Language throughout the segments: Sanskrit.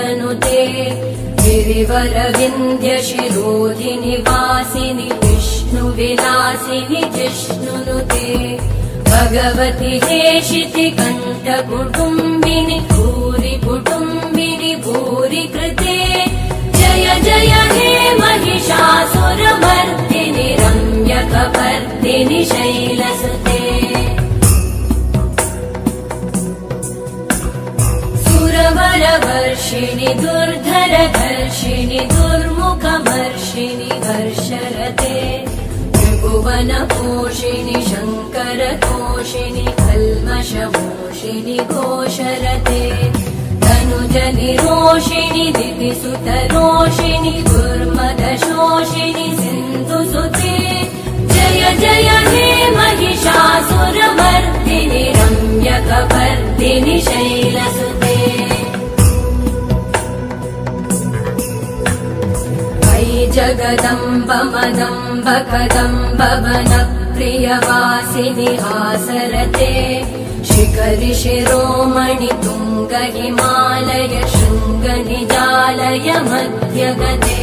तनुते गिरिवरविन्द्यशिरोधिनि वासिनि विष्णुविलासिनि जिष्णुनुते भगवति हेशिति कण्ठकुटुम्बिनि भूरि कुटुम्बिनि भूरि कृते जय जय हे महिषासुरमर्दिनि रम्यकपर्दिनि शैलसुते सुरवरवर्षिणि दुर्धरधर्षिणि दुर्मुखमर्षिणि हर्षरते त्रिभुवनपोषिणि शङ्करतोषिणि कल्मषमोषिणि घोषरते तनुजनिरोषिणि दितिसुतरोषिणि दुर्मदशोषिणि सिन्धुसुते जय जय हे महिषासुरमर्दिनि रम्यकपर्दिनि शैलसुते जगदम्ब मदम्ब कदम्ब वनप्रियवासिनि हासरते शिखरि शिरोमणि तुङ्ग हिमालय शृङ्ग निजालय मध्यगते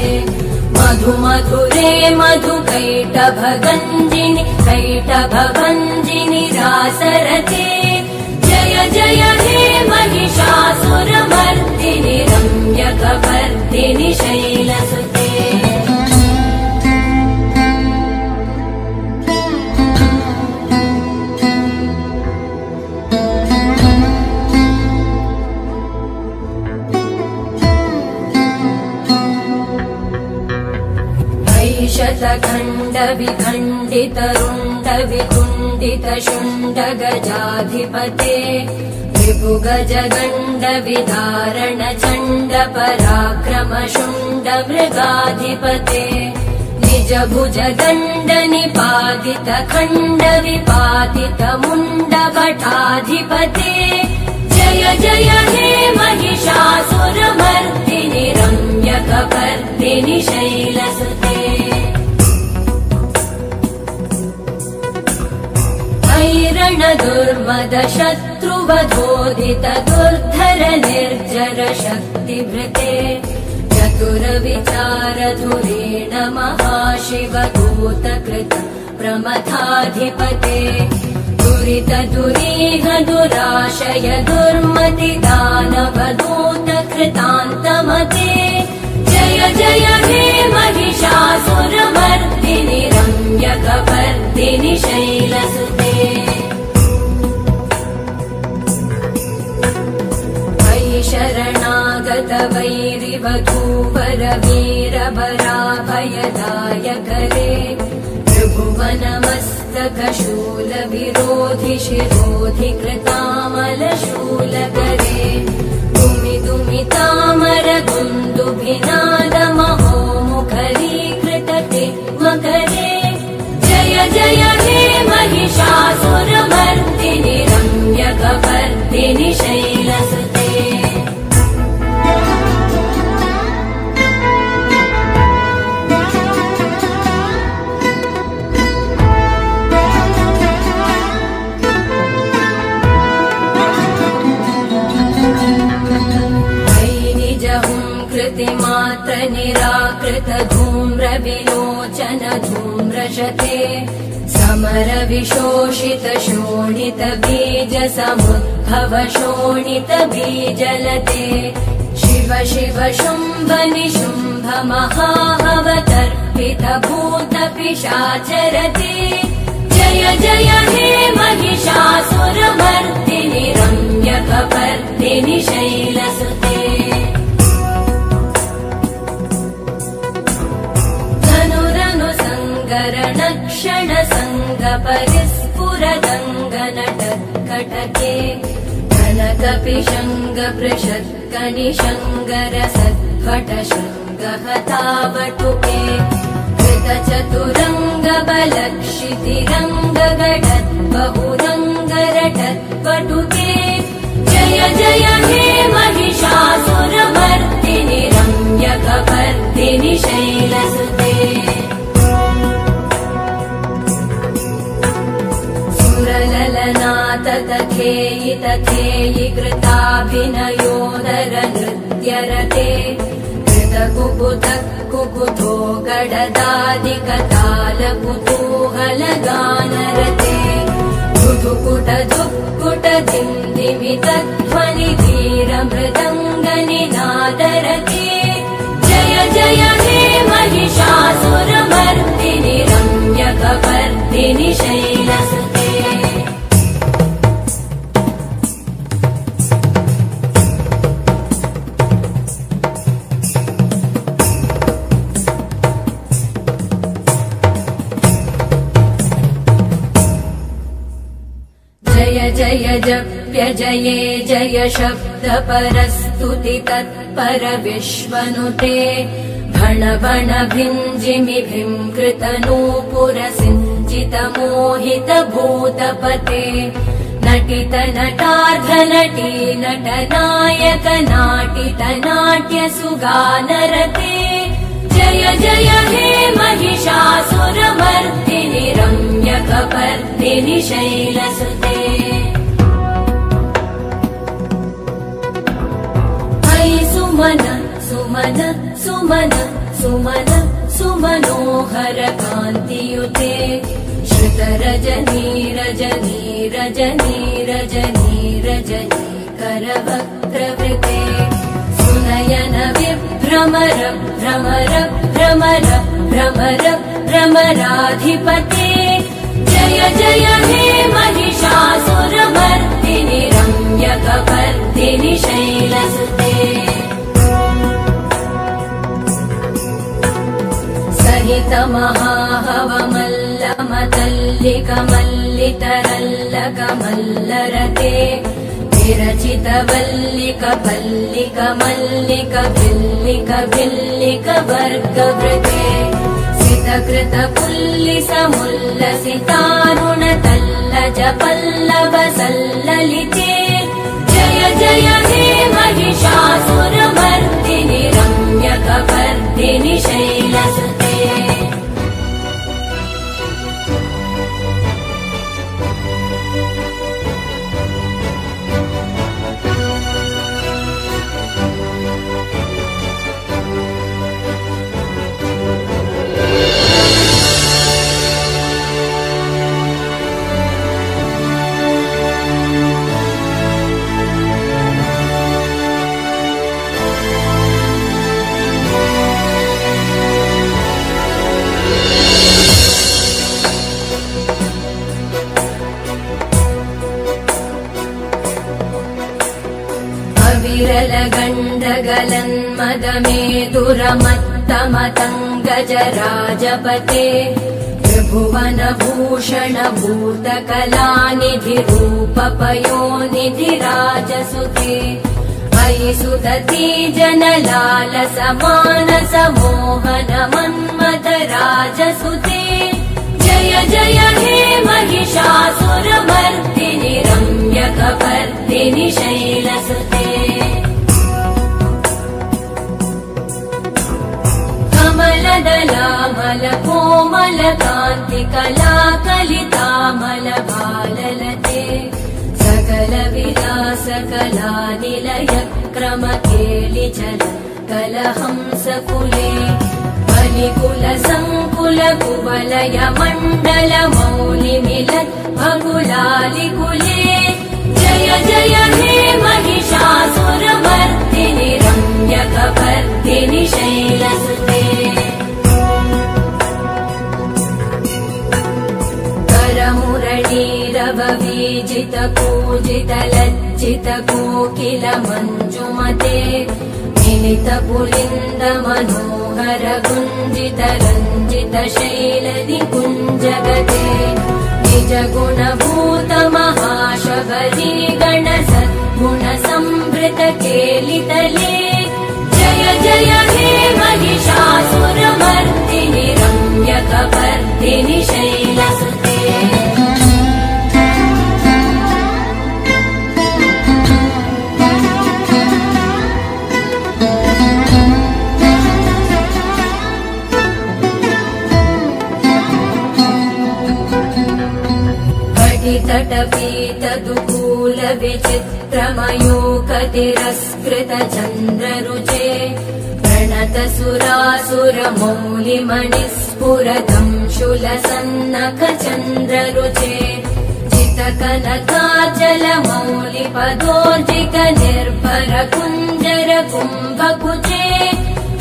मधुमधुरे मधुकैटभगञ्जिनि कैटभभञ्जिनि रासरते जय जय हे महिषासुरमर्दिनि रम्यकपर्दिनि शैलसुते शतखण्ड विखण्डित रुण्ड वितुण्डित शुण्ड गजाधिपते विभुगज गण्ड विदारण चण्ड पराक्रम शुण्ड मृगाधिपते निज भुज दण्ड निपातित खण्ड विपातित मुण्ड भटाधिपते जय जय हे महिषासुरमर्दिनि रम्यकपर्दिनि शैलसुते ऐरण दुर्मद शत्रुवधोदित दुर्धर निर्जर शक्तिभृते चतुर विचार धुरेण महाशिव दूतकृत प्रमथाधिपते दुरित दुरीह दुराशय दुर्मति दानव दूत कृतान्तमते जय जय हे महिषासुरमर्दिनि रम्यकपर्दिनि शैलसुते शरणागत वैरिवधूवर वीरबराभयदायकरे त्रिभुवनमस्तक शूल विरोधि शिरोधि कृतामलशूलकरे दुमि दुमि तामर दुन्दुभिनाद महो मुखरीकृतते मकरे जय जय हे महिषासुरमर्दिनि रम्यकपर्दिनि शैलसुते मात्र निराकृत धूम्र विलोचन धूम्रशते समर विशोषित शोणित बीज समुद्भव शोणित बीजलते शिव शिव शुम्भ निशुम्भ महाहवतर्पित भूत पिशाचरते जय जय हे महिषासुरमर्दिनि रम्यकपर्दिनि शैलसुते क्षण संग परिस्फुरदङ्गनटत्कटके कनकपिशङ्ग पृषत्कनिशङ्गर सद्भट शृङ्गहतावटुके कृतचतुरङ्ग बलक्षितिरङ्ग गडत् बहुरङ्गरटत्पटुके जय जय हे महिषासुरमर्दिनि रम्यकपर्दिनि शैलसुते सुरललनाथ तथेयि तथेयि कृताभिनयोदर नृत्यरते कृतकुकुतः कुकुतो गडदादिकतालकुतूहलगानरते धुधुकुट धुक्कुट दिन्दिमितध्वनि धीरमृदङ्गनिनादरते जय जय हे महिषासुरमर्दिनि रम्यकपर्दिनि शैलसुते जय जय जप्य जये जय शब्द परस्तुति तत्पर विश्वनुते भण भण भिञ्जिमि भिङ्कृत नूपुर सिञ्चित मोहित भूतपते नटित नटार्ध नटी नटनायक नाटित नाट्य सुगानरते जय जय हे महिषासुरमर्दिनि रम्यकपर्दिनि शैलसुते सुमन सुमन सुमन सुमन सुमनोहर कान्तियुते श्रुत रजनी रजनी रजनी रजनी रजनी करवक्त्रवृते सुनयन विभ्रमर भ्रमर भ्रमर भ्रमर भ्रमराधिपते जय जय हे महिषासुरमर्दिनि रम्यकपर्दिनि शैलसुते सहित महाहवमल्लमतल्लिकमल्लितरल्लकमल्लरते विरचित वल्लिक पल्लिक मल्लिक भिल्लिक भिल्लिक वर्गवृते सितकृत पुल्लिस मुल्लसितारुण तल्लज पल्लव सल्ललिते जय जय हे महिषासुरमर्दिनि रम्यकपर्दिनि शैलसुते विरलगण्डगलन्मदमेदुरमत्तमतङ्गजराजपते त्रिभुवनभूषण भूतकलानिधिरूपपयोनिधिराजसुते अयि सुदती जनलालसमानस मोहन मन्मथ राजसुते जय जय हे महिषासुरमर्दिनि रम्यकपर्दिनि शैलसुते कमलदलामल कोमल कान्ति कलाकलितामल बाललते सकल विलास कलानिलय क्रम केलिचल कलहंसकुले बलिकुल संकुल कुवलय मण्डल मौलिमिलत् भकुलालिकुले जय जय हे महिषासुरमर्दिनि रम्यकपर्दिनि शैलसुते करमुरलीरववीजित पूजित लज्जित कोकिल मञ्जुमते मिलित पुलिन्द मनोहर गुञ्जित रञ्जित शैल निकुञ्जगते निज गुणभूत महाशबरी गण सद्गुण संवृत केलितले जय जय हे महिषासुरमर्दिनि रम्यकपर्दिनि शैलसुते तटपीत दुकूल विचित्रमयूकतिरस्कृतचन्द्ररुचे प्रणतसुरासुरमौलिमणिस्फुरतं शूलसन्नखचन्द्ररुचे जितकनकाचलमौलिपदोर्जितनिर्भरकुञ्जरकुम्भकुचे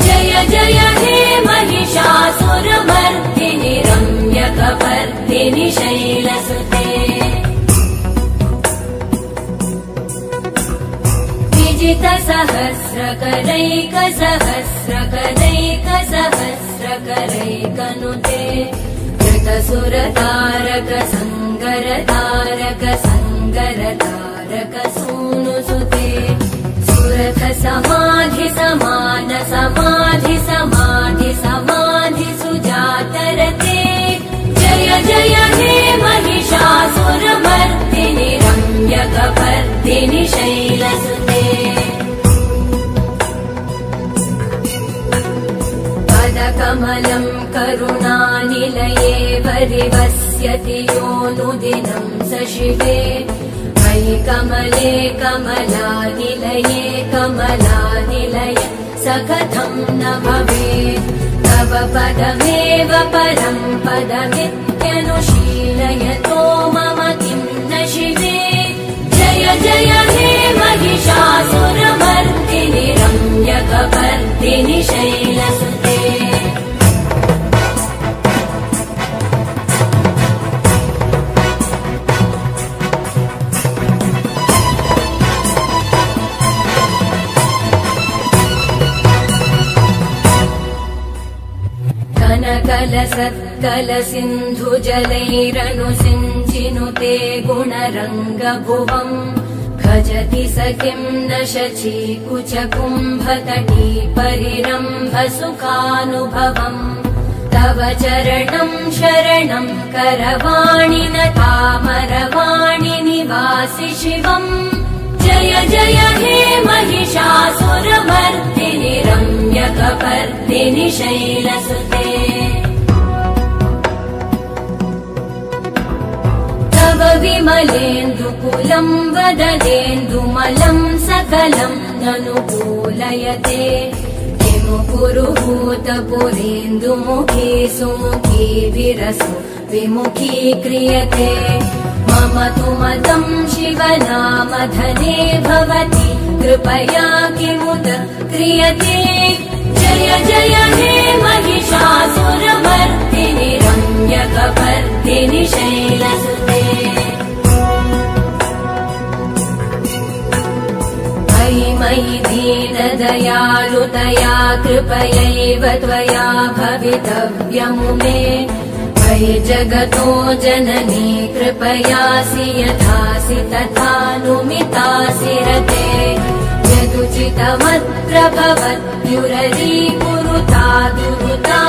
जय जय हे महिषासुरमर्दिनि रम्यकपर्दिनि शैलसुते विजितसहस्रकरैकसहस्रकरैकसहस्रकरैकनुते कृतसुरतारक संगरतारक संगरतारक सूनुसुते सुरथ समाधि समान समाधि समाधि समाधि सुजातरते जय जय हे महिषासुरमर्दिनि रम्यकपर्दिनि शैलसुते पदकमलं करुणानिलये परिवस्यति योऽनुदिनं स शिवे मयि कमले कमलानिलये कमलानिलय स कथं न भवेत् तव पदमेव परं पदमित्यनुशीलयतो मम किं न शिवे जय जय हे महिषासुरमर्दिनि रम्यकपर्दिनि शैलसुते कनकलसत्कलसिन्धुजलैरनुसिञ्चिनुते गुणरङ्गभुवम् भजति स किं न शचीकुचकुम्भतटी परिरम्भसुखानुभवम् तव चरणं शरणं करवाणि न तामरवाणि निवासि शिवम् जय जय हे महिषासुरमर्दिनि रम्यकपर्दिनि शैलसुते तव विमलेन्दुकुलं वदनेन्दुमलं सकलं ननुकूलयते किमु पुरुहूतपुरेन्दुमुखी सुमुखी विरसो विमुखी क्रियते मम तु मतं शिवनामधने भवति कृपया किमुत क्रियते जय जय हे महिषासुरमर्दिनि रम्यकपर्दिनि शैलसुते मयि मयि दीनदयालुतया कृपयैव त्वया भवितव्यमु मे मयि जगतो जननी कृपयासि यथासि तथानुमितासि रते यदुचितमत्र भवत्युररी कुरुता दुरुता